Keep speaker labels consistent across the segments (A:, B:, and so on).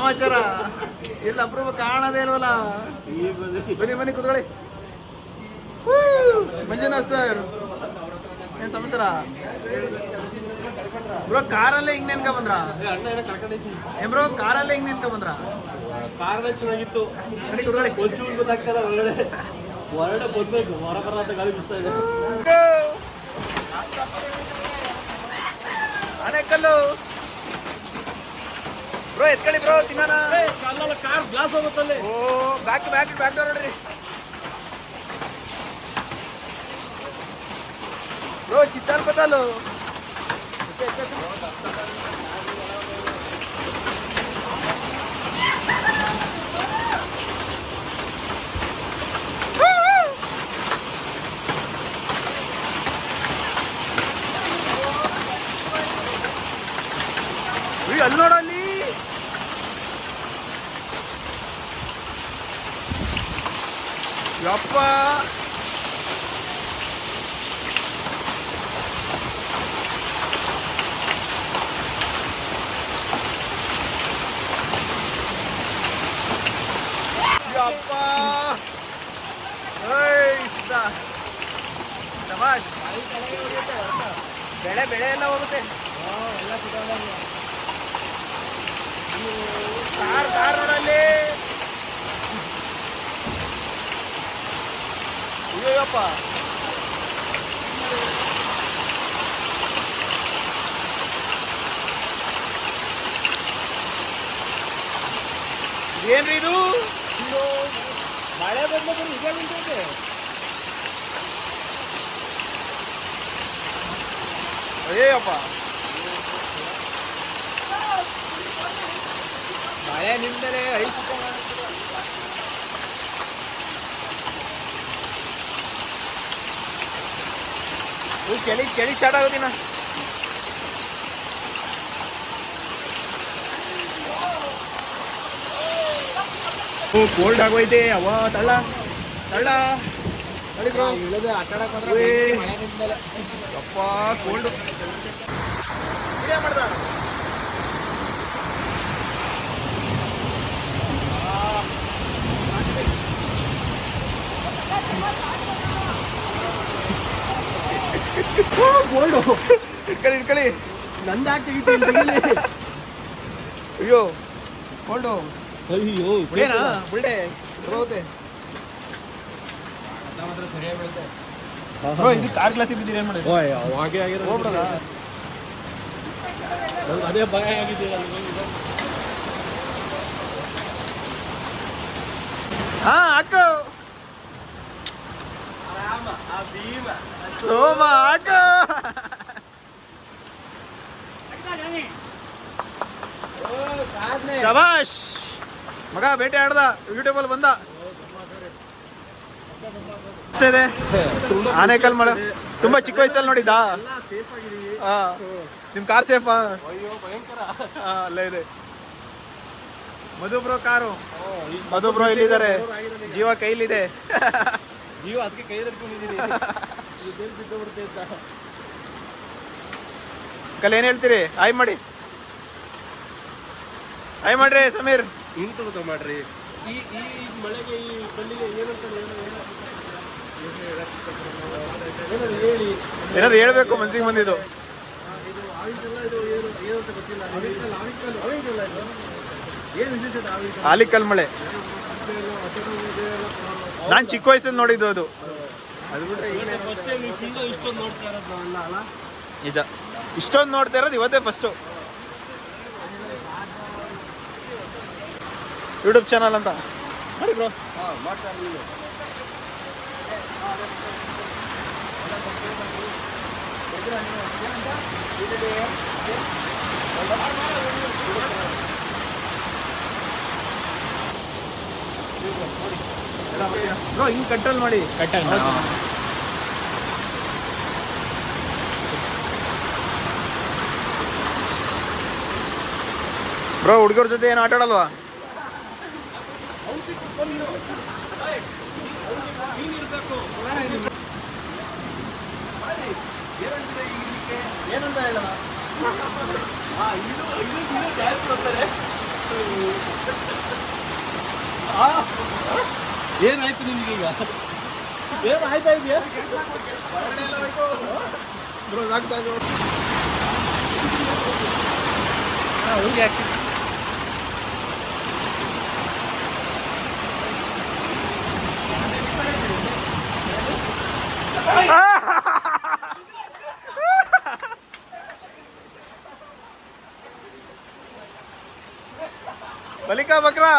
A: ಸಮಾಚಾರ? ಎಲ್ಲ ಅಪರೂಪ ಕಾಣದೇ ಇಲ್ವಲ್ಲ. ಬನ್ನಿ ಬನ್ನಿ ಕೂತ್ಕೊಳ್ಳಿ. ಮಂಜುನಾಥ್ ಸರ್, ಏನ್ ಸಮಾಚಾರ ಬ್ರೋ? ಕಾರಲ್ಲೇ ಹಿಂಗ್ ನೆನ್ಕ ಬಂದ್ರ ಬ್ರೋ? ಕಾರಲ್ಲೇ ಹಿಂಗ್ ನೆನ್ಕ ಬಂದ್ರ?
B: ಕಾರಲ್ಲೇ ಚೆನ್ನಾಗಿತ್ತು.
A: ಬನ್ನಿ ಕೂತ್ಕೊಳ್ಳಿ.
B: ಒಂಚೂರು ಗೊತ್ತಾಗ್ತಾರ ಹೊರಗಡೆ ಬರ್ಬೇಕು. ಹೊರ ಬರ ಗಾಳಿ ಬಿಸ್ತಾ ಇದೆ.
A: ಆನೆಕಲ್ಲು ಬ್ರೋ, ಎತ್ಕೊಳ್ಳಿ ಬ್ರೋ, ತಿನ್ನೋಣ.
B: ಕಾರ್ ಗ್ಲಾಸ್ ಹೋಗುತ್ತಲ್ಲಿ.
A: ಓ, ಬ್ಯಾಕ್ ಬ್ಯಾಕ್ ಬ್ಯಾಕ್ ಡೋರ್ ನೋಡ್ರಿ ಬ್ರೋ. ಚಿತ್ತಾಲ್ ಬದಲು ಅಲ್ಲಿ ನೋಡಲ್ಲಿ. ಯಪ್ಪ, ಯಪ್ಪ, ಶಬಾಷ್. ಬೆಳೆ ಬೆಳೆ ಎಲ್ಲ ಹೋಗುತ್ತೆ. ಕಾರ್ ಕಾರ್ ನೋಡಲ್ಲಿ. ಅಯ್ಯೋಯಪ್ಪ, ಏನ್ರಿ ಇದು?
B: ಮಳೆ ಬಂದ್ರೆ ಈಗ ನಿಂತೈತೆ.
A: ಅಯ್ಯಪ್ಪ,
B: ಮಳೆ ನಿಂತರೆ ಐಸ್
A: ಚಳಿ ಚಳಿ ಸ್ಟಾರ್ಟ್ ಆಗೋದಿನ. ಕೋಲ್ಡ್ ಆಗೋಯ್ತೆ. ಅವ ತಳ್ಳ ತಳ್ಳ ತಳ್ಳಿ ಬ್ರೋ. ಅಪ್ಪ ಕೋಲ್ಡ್ ಮಾಡ್ದ.
B: ಗೋಲ್ಡು
A: ಇಟ್ಕೊಳ್ಳಿ ಇಟ್ಕೊಳ್ಳಿ.
B: ನಂದು ತೆಗಿತೀನಿ.
A: ಅಯ್ಯೋ ಕೋಲ್ಡು.
B: ಅಯ್ಯೋ
A: ಏನಾ ಬುಲ್ಡೆ ಹೋಗುತ್ತೆ
B: ಮಾತ್ರ ಸರಿಯಾಗಿ ಬೀಳುತ್ತೆ.
A: ಬ್ರೋ, ಇದು ಕಾರ್ ಗ್ಲಾಸಿಗೆ ಬಿದ್ದೀರಿ ಏನು ಮಾಡಿ?
B: ಹಾಗೆ ಆಗಿರೋ
A: ಹೋಗ್ಬಿಡೋದ?
B: ಅದೇ ಭಯ ಆಗಿದ್ದೀರ.
A: ಹಾ ಹಾಕು ಸೋಮ, ಹಾಕು. ಶಬಾಷ್ ಮಗ, ಬೇಟೆ ಆಡ್ದ. ಯೂಟ್ಯೂಬಲ್ಲಿ ಬಂದ. ಇದೆ ಆನೆಕಲ್ ಮಳೆ. ತುಂಬಾ ಚಿಕ್ಕ ವಯಸ್ಸಲ್ಲಿ ನೋಡಿದ್ದಾ? ಹಾ, ನಿಮ್ ಕಾರ್ ಸೇಫಾ? ಅಲ್ಲೇ ಇದೆ ಮಧು ಬ್ರೋ ಕಾರು. ಮಧು ಬ್ರೋ ಇಲ್ಲಿದ್ದಾರೆ. ಜೀವ ಕೈಲಿದೆ.
B: ನೀವು ಅದಕ್ಕೆ ಕೈ ಹಿಡ್ಕೊಂಡಿದ್ದೀರಿ.
A: ಕಲ್ ಏನ್ ಹೇಳ್ತೀರಿ? ಆಯ್ ಮಾಡಿ, ಆಯ್ ಮಾಡ್ರಿ ಸಮೀರ್.
B: ಇಂತ ಮಾಡ್ರಿ. ಈ ಈ ಮಳೆಗೆ ಈ ಕಲ್ಲಿಗೆ ಏನಂತ ಹೇಳಿ
A: ಏನಾದ್ರು ಹೇಳ್ಬೇಕು ಮನ್ಸಿಗೆ ಬಂದಿದ್ದು. ಆಲಿಕಲ್ ಮಳೆ ನಾನ್ ಚಿಕ್ಕ ವಯಸ್ಸಲ್ಲಿ ನೋಡಿದ್ದು ಅದು. ನಿಜ, ಇಷ್ಟೊಂದು ನೋಡ್ತಾ ಇರೋದು ಇವತ್ತೇ ಫಸ್ಟು. ಯೂಟ್ಯೂಬ್ ಚಾನಲ್ ಅಂತ ಮಾಡಿ ಬ್ರೋ. ಬ್ರೋ ಹಿಂಗ್ ಕಂಟ್ರೋಲ್ ಮಾಡಿ. ಬ್ರೋ, ಹುಡುಗರ ಜೊತೆ ಏನು ಆಟ ಆಡಲ್ವಾ? ಏನಂತ ಹೇಳ?
B: ಏನಾಯ್ತು ನಿಮ್ಗೀಗ? ಏನು ಆಯ್ತಾ ಇದೆಯಾ?
A: ಬಲಿಕಾ ಬಕ್ರಾ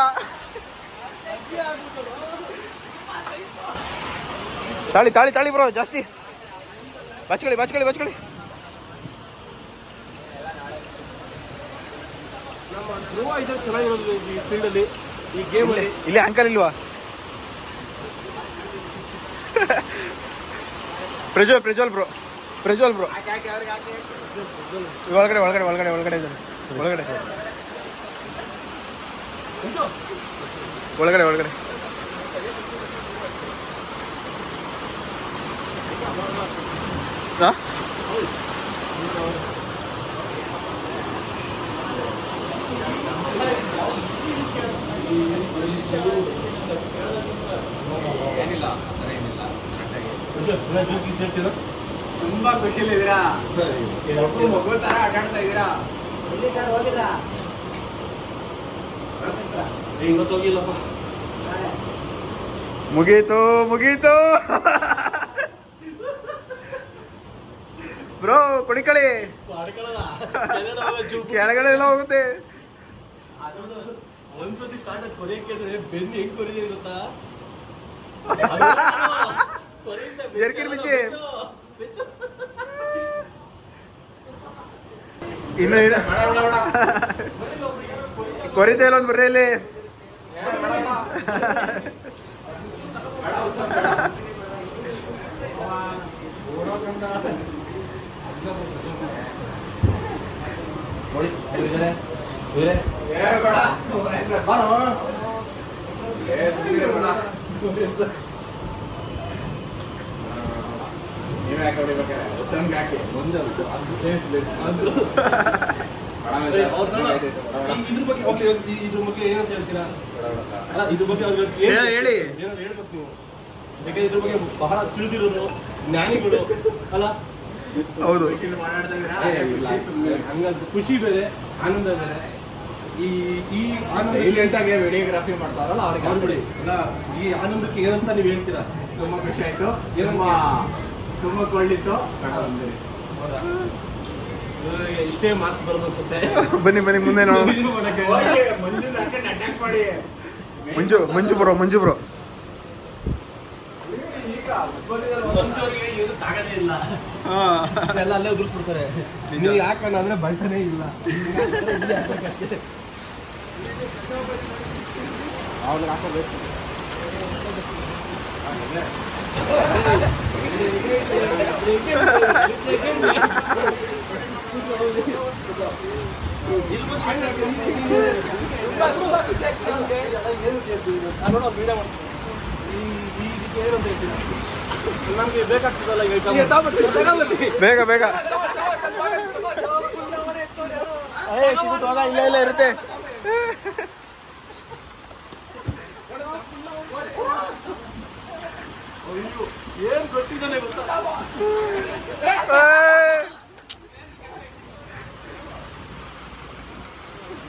A: ತಾಳಿ ತಾಳಿ ತಾಳಿ ಬ್ರೋ ಜಾಸ್ತಿ ಬಚ್ಕೊಳ್ಳಿ ಬಚ್ಕೊಳ್ಳಿ ಬಚ್ಕೊಳ್ಳಿ.
B: ಚೆನ್ನಾಗಿರೋದು ಈ ಫೀಲ್ಡಲ್ಲಿ, ಈ ಗೇಮಲ್ಲಿ.
A: ಇಲ್ಲಿ ಅಂಕಲ್ ಇಲ್ವಾ? ಪ್ರಜ್ವಲ್ ಬ್ರೋ ಒಳಗಡೆ ಒಳಗಡೆ ಒಳಗಡೆ ಒಳಗಡೆ ಇದ್ದಾರೆ ಒಳಗಡೆ ಒಳಗಡೆ ಒಳಗಡೆ.
C: ತುಂಬಾ ಖುಷಿಲಿದ್ದೀರಾ, ಮಗು ತರ ಆಟಾಡ್ತಾ ಇದ್ದೀರಾ.
B: ಇವತ್ತು ಹೋಗಿಲ್ಲಪ್ಪ.
A: ಮುಗೀತು ಬ್ರೋ ಕುಡಿಕಳಿ ಕೆಳಗಡೆ ಎಲ್ಲ ಹೋಗುತ್ತೆ.
B: ಒಂದ್ಸತಿ ಸ್ಟಾರ್ಟ್ ಆಗಿ ಕೊನೆಯಕ್ಕೆ ಬೆನ್ನು ಹೆಂಗ್ ಕೊರಿದೆ ಗೊತ್ತಾ?
A: ಜರ್ಕಿನ್ ಬಿಚ್ಚಿ ಇನ್ನು ಕೊರಿತಾ ಇಲ್ಲ ಒಂದು ಬರ್ರಿ ಇಲ್ಲಿ.
B: ಇದ್ರ ಬಗ್ಗೆ ಏನಂತ ಹೇಳ್ತೀರಾ? ಅಲ್ಲ, ಇದ್ರ ಬಗ್ಗೆ
A: ಹೇಳಿ
B: ಹೇಳ್ಬೇಕು ನೀವು. ಯಾಕಂದ್ರೆ ಇದ್ರ ಬಗ್ಗೆ ಬಹಳ ತಿಳಿದಿರೋರು ಜ್ಞಾನಿಗಳು ಅಲ್ಲ.
A: ಹೌದು
B: ಹಂಗಂತ ಖುಷಿ ಬೇರೆ, ಆನಂದ ಬೇರೆ. ಈ
C: ಸೈಲೆಂಟಾಗಿ ವಿಡಿಯೋಗ್ರಾಫಿ ಮಾಡ್ತಾರಲ್ಲ ಅವ್ರಿಗೆ
B: ಬಿಡಿ ಅಲ್ಲ. ಈ ಆನಂದಕ್ಕೆ ಏನಂತ ನೀವು ಹೇಳ್ತೀರಾ?
C: ತುಂಬಾ ಖುಷಿ ಆಯ್ತು, ತುಂಬಾ ಕೊಳ್ಳಿತ್ತು.
B: ಹೌದಾ? ಇಷ್ಟೇ ಮಾತು ಬರೋದು ಅನ್ಸುತ್ತೆ.
A: ಬನ್ನಿ ಮುಂದೆ ನೋಡೋಣ.
C: ಅಟ್ಯಾಕ್ ಮಾಡಿ
A: ಮಂಜು ಬ್ರೋ
B: ಮಂಜೂರಿಗೆ ಏನು ತಾಗದೇ ಇಲ್ಲ, ಎಲ್ಲ ಅಲ್ಲೇ ಉದುರಿಸ್ಬಿಡ್ತಾರೆ. ನೀವು ಯಾಕಣ್ಣ ಅಂದ್ರೆ ಬಲ್ಟನೇ ಇಲ್ಲ. ಅವ್ನಿಗೆ ಹಾಕೋಬೇಕು. ನಮ್ಗೆ ಬೇಕಾಗ್ತದಲ್ಲ
A: ಬೇಗ ಇಲ್ಲ ಇರುತ್ತೆ.
B: ಏನ್ ಕೊಟ್ಟಿದ್ದಾನೆ ಗೊತ್ತಾ?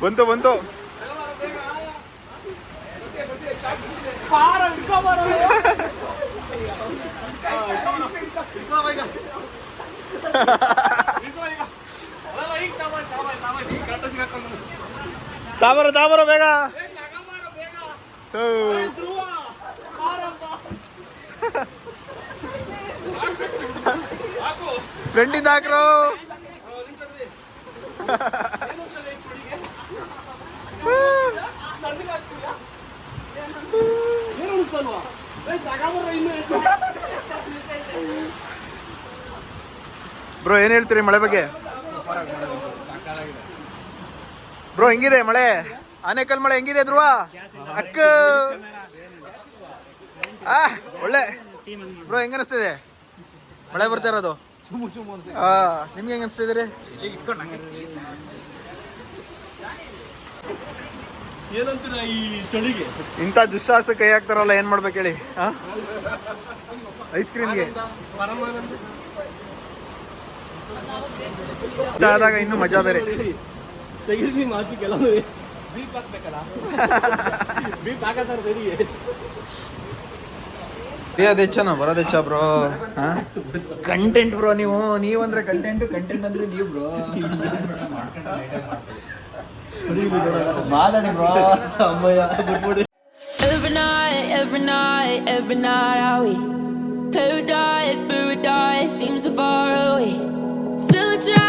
A: ಬಂತು ತಾಬರ ಬೇಗ. ಫ್ರೆಂಡಿಂದ ಹಾಕ್ರು. ಬ್ರೋ ಏನ್ ಹೇಳ್ತೀರಿ ಮಳೆ ಬಗ್ಗೆ? ಬ್ರೋ ಹೆಂಗಿದೆ ಮಳೆ? ಆನೇಕಲ್ ಮಳೆ ಹೆಂಗಿದೆ ಧ್ರುವ? ಅಕ್ಕ ಒಳ್ಳೆ ಬ್ರೋ ಹೆಂಗ ಅನಿಸ್ತಿದೆ ಮಳೆ ಬರ್ತಾ ಇರೋದು? ನಿಮ್ಗೆ ಹೆಂಗ ಅನಿಸ್ತಿದ್ದೀರಿ?
B: ಏನಂತೀರ ಈ ಚಳಿಗೆ?
A: ಇಂಥ ದುಸ್ಸಾಹಸ ಕೈ ಹಾಕ್ತಾರಲ್ಲ ಏನ್ ಮಾಡ್ಬೇಕು ಹೇಳಿ? ಐಸ್ ಕ್ರೀಮ್ಗೆ
B: ಪರಮಾನಂದ
A: ಆದಾಗ ಇನ್ನು ಮಜಾ ಬೇರೆ.
B: ತೆಗಿದ್ವಿ ಮಾಚಿ ಕೆಲವು ಬೀಪ್ ಹಾಕ್ಬೇಕಲ್ಲ. ಬೀಪ್ ಹಾಕತ್ತಾರ ರೆಡಿಗೆ.
A: ಅದೇ ಹೆಚ್ಚನ ಬರೋದು ಹೆಚ್ಚ ಬ್ರೋ. ಕಂಟೆಂಟ್ ಬ್ರೋ ನೀವಂದ್ರೆ ಕಂಟೆಂಟ್ ಅಂದ್ರೆ ನೀವು ಬ್ರೋ. ಮಾತಾಡಿ ಬ್ರೋ. ಅಮ್ಮಯ್ಯ ಬಿಟ್ಬಿಡಿ.
D: Every night are we paradise seems so far away. Still a try.